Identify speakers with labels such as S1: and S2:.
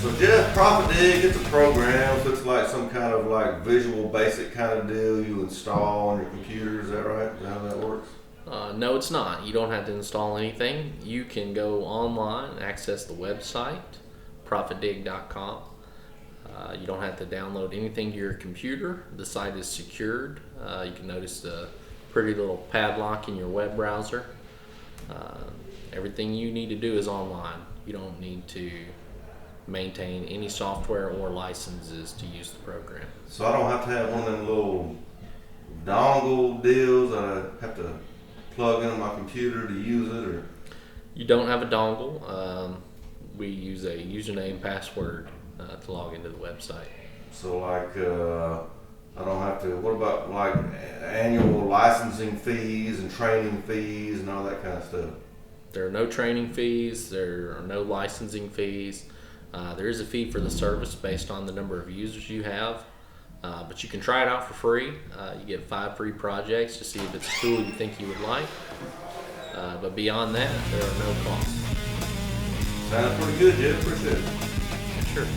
S1: So Jeff, ProfitDig, it's a program, so it's like some kind of like visual basic kind of deal you install on your computer, is that right? Is that how that works?
S2: No, it's not. You don't have to install anything. You can go online and access the website, ProfitDig.com. You don't have to download anything to your computer. The site is secured. You can notice the pretty little padlock in your web browser. Everything you need to do is online. You don't need to maintain any software or licenses to use the program.
S1: So I don't have to have one of them little dongle deals that I have to plug into my computer to use it, or?
S2: You don't have a dongle. We use a username password to log into the website.
S1: So like, I don't have to, what about like annual licensing fees and training fees and all that kind of stuff?
S2: There are no training fees, there are no licensing fees. There is a fee for the service based on the number of users you have, but you can try it out for free. You get 5 free projects to see if it's a tool you think you would like. But beyond that, there are no costs.
S1: Sounds pretty good, Jeff. Appreciate it.
S2: Sure.